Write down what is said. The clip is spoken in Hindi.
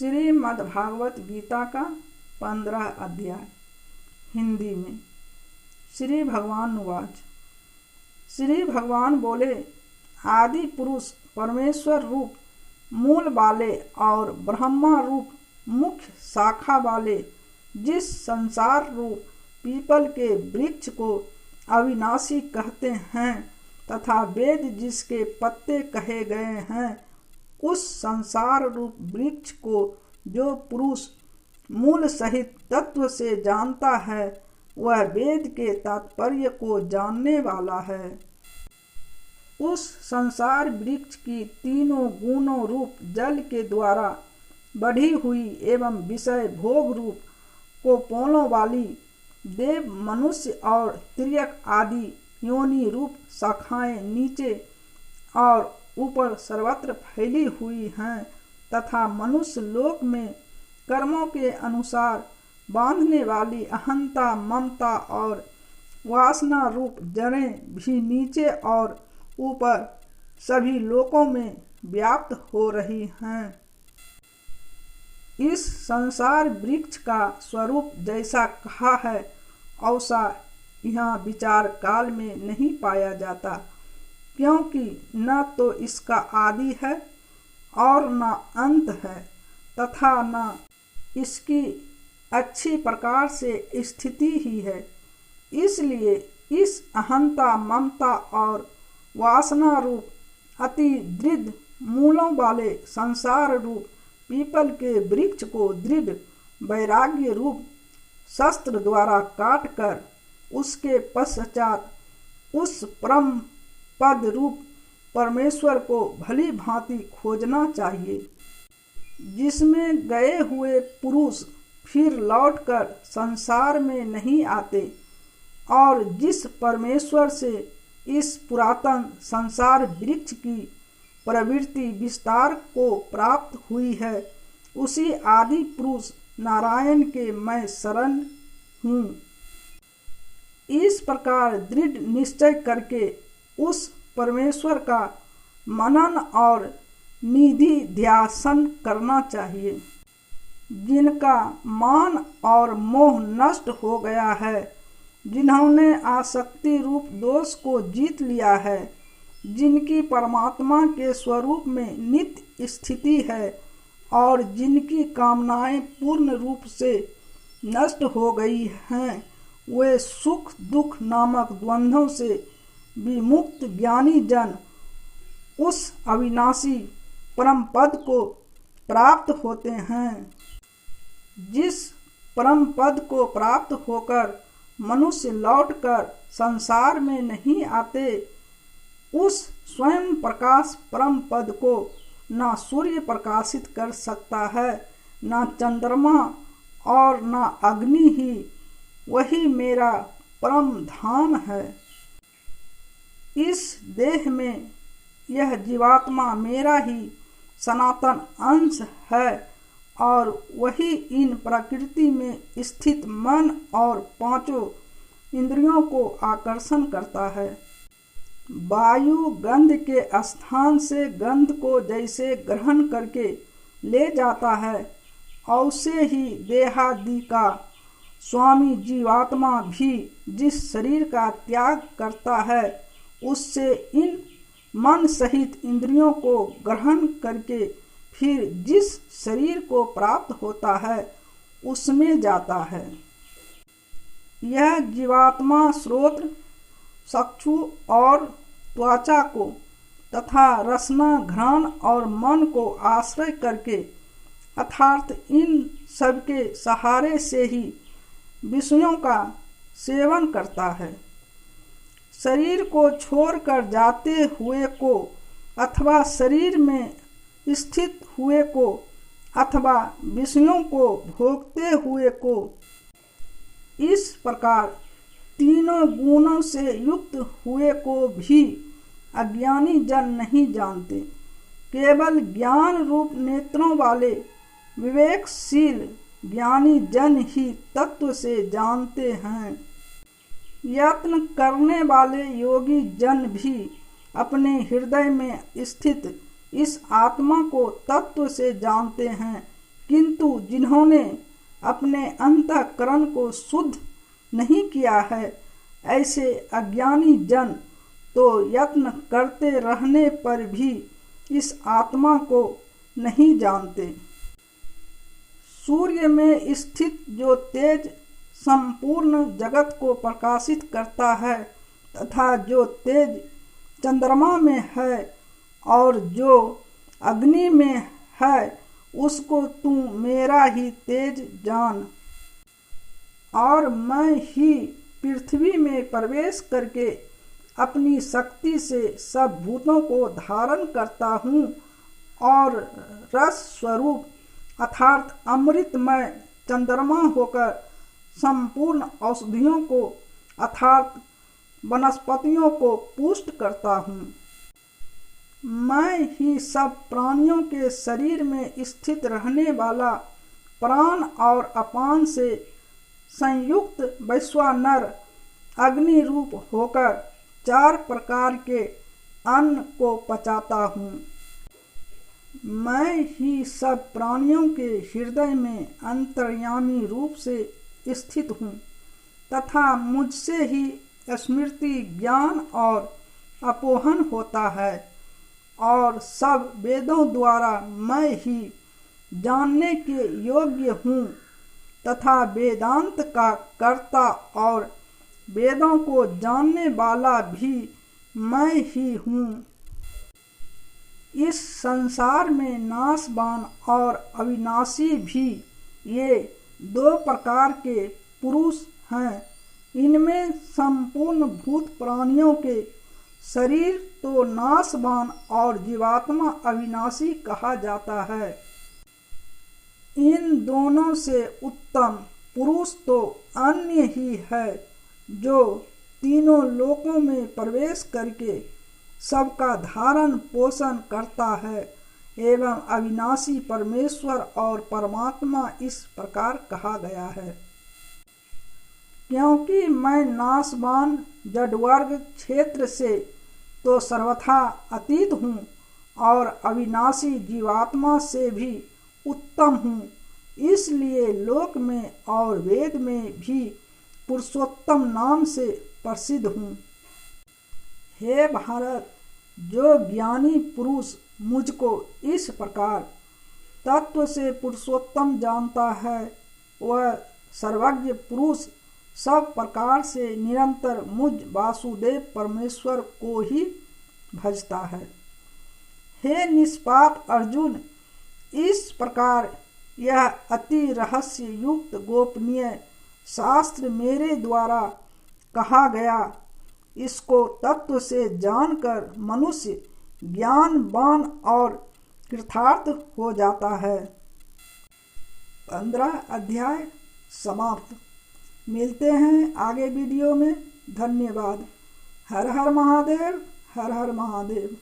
श्रीमद्भागवत गीता का 15 अध्याय हिंदी में। श्री भगवान उवाच। श्री भगवान बोले, आदि पुरुष परमेश्वर रूप मूल वाले और ब्रह्मा रूप मुख्य शाखा वाले जिस संसार रूप पीपल के वृक्ष को अविनाशी कहते हैं तथा वेद जिसके पत्ते कहे गए हैं, उस संसार रूप वृक्ष को जो पुरुष मूल सहित तत्व से जानता है, वह वेद के तात्पर्य को जानने वाला है। उस संसार वृक्ष की तीनों गुणों रूप जल के द्वारा बढ़ी हुई एवं विषय भोग रूप को पोलों वाली देव, मनुष्य और तिर्यक आदि योनि रूप शाखाएं नीचे और ऊपर सर्वत्र फैली हुई हैं तथा मनुष्य लोक में कर्मों के अनुसार बांधने वाली अहंता, ममता और वासना रूप जड़ें भी नीचे और ऊपर सभी लोकों में व्याप्त हो रही हैं। इस संसार वृक्ष का स्वरूप जैसा कहा है वैसा यहाँ विचार काल में नहीं पाया जाता, क्योंकि न तो इसका आदि है और न अंत है तथा न इसकी अच्छी प्रकार से स्थिति ही है। इसलिए इस अहंता, ममता और वासना रूप अति दृढ़ मूलों वाले संसार रूप पीपल के वृक्ष को दृढ़ वैराग्य रूप शस्त्र द्वारा काट कर उसके पश्चात उस परम पद रूप परमेश्वर को भली भांति खोजना चाहिए, जिसमें गए हुए पुरुष फिर लौटकर संसार में नहीं आते और जिस परमेश्वर से इस पुरातन संसार वृक्ष की प्रवृत्ति विस्तार को प्राप्त हुई है, उसी आदि पुरुष नारायण के मैं शरण हूँ। इस प्रकार दृढ़ निश्चय करके उस परमेश्वर का मनन और निधि ध्यान करना चाहिए, जिनका मान और मोह नष्ट हो गया है, जिन्होंने आसक्ति रूप दोष को जीत लिया है, जिनकी परमात्मा के स्वरूप में नित्य स्थिति है और जिनकी कामनाएं पूर्ण रूप से नष्ट हो गई हैं, वे सुख दुख नामक द्वंद्वों से विमुक्त ज्ञानी जन उस अविनाशी परम पद को प्राप्त होते हैं। जिस परम पद को प्राप्त होकर मनुष्य लौटकर संसार में नहीं आते, उस स्वयं प्रकाश परम पद को न सूर्य प्रकाशित कर सकता है, न चंद्रमा और न अग्नि ही। वही मेरा परम धाम है। इस देह में यह जीवात्मा मेरा ही सनातन अंश है और वही इन प्रकृति में स्थित मन और पांचों इंद्रियों को आकर्षण करता है। वायु गंध के स्थान से गंध को जैसे ग्रहण करके ले जाता है, वैसे ही देहादि का स्वामी जीवात्मा भी जिस शरीर का त्याग करता है, उससे इन मन सहित इंद्रियों को ग्रहण करके फिर जिस शरीर को प्राप्त होता है उसमें जाता है। यह जीवात्मा श्रोत्र, चक्षु और त्वचा को तथा रसना, घ्राण और मन को आश्रय करके अर्थात इन सबके सहारे से ही विषयों का सेवन करता है। शरीर को छोड़कर जाते हुए को अथवा शरीर में स्थित हुए को अथवा विषयों को भोगते हुए को, इस प्रकार तीनों गुणों से युक्त हुए को भी अज्ञानी जन नहीं जानते। केवल ज्ञान रूप नेत्रों वाले विवेकशील ज्ञानी जन ही तत्व से जानते हैं। यत्न करने वाले योगी जन भी अपने हृदय में स्थित इस आत्मा को तत्व से जानते हैं, किंतु जिन्होंने अपने अंतःकरण को शुद्ध नहीं किया है, ऐसे अज्ञानी जन तो यत्न करते रहने पर भी इस आत्मा को नहीं जानते। सूर्य में स्थित जो तेज संपूर्ण जगत को प्रकाशित करता है तथा जो तेज चंद्रमा में है और जो अग्नि में है, उसको तू मेरा ही तेज जान। और मैं ही पृथ्वी में प्रवेश करके अपनी शक्ति से सब भूतों को धारण करता हूँ और रस स्वरूप अर्थात अमृतमय चंद्रमा होकर संपूर्ण औषधियों को अर्थात वनस्पतियों को पुष्ट करता हूँ। मैं ही सब प्राणियों के शरीर में स्थित रहने वाला प्राण और अपान से संयुक्त वैश्वानर अग्नि रूप होकर 4 प्रकार के अन्न को पचाता हूँ। मैं ही सब प्राणियों के हृदय में अंतर्यामी रूप से स्थित हूँ तथा मुझसे ही स्मृति, ज्ञान और अपोहन होता है और सब वेदों द्वारा मैं ही जानने के योग्य हूँ तथा वेदांत का कर्ता और वेदों को जानने वाला भी मैं ही हूँ। इस संसार में नाशवान और अविनाशी भी ये 2 प्रकार के पुरुष हैं। इनमें संपूर्ण भूत प्राणियों के शरीर तो नाशवान और जीवात्मा अविनाशी कहा जाता है। इन दोनों से उत्तम पुरुष तो अन्य ही है जो तीनों लोकों में प्रवेश करके सबका धारण पोषण करता है एवं अविनाशी परमेश्वर और परमात्मा इस प्रकार कहा गया है। क्योंकि मैं नाशवान जडवर्ग क्षेत्र से तो सर्वथा अतीत हूँ और अविनाशी जीवात्मा से भी उत्तम हूँ, इसलिए लोक में और वेद में भी पुरुषोत्तम नाम से प्रसिद्ध हूँ। हे भारत, जो ज्ञानी पुरुष मुझको इस प्रकार तत्व से पुरुषोत्तम जानता है, वह सर्वज्ञ पुरुष सब प्रकार से निरंतर मुझ वासुदेव परमेश्वर को ही भजता है। हे निष्पाप अर्जुन, इस प्रकार यह अति रहस्य युक्त गोपनीय शास्त्र मेरे द्वारा कहा गया, इसको तत्व से जानकर मनुष्य ज्ञानवान और कृतार्थ हो जाता है। 15 अध्याय समाप्त। मिलते हैं आगे वीडियो में। धन्यवाद। हर हर महादेव, हर हर महादेव।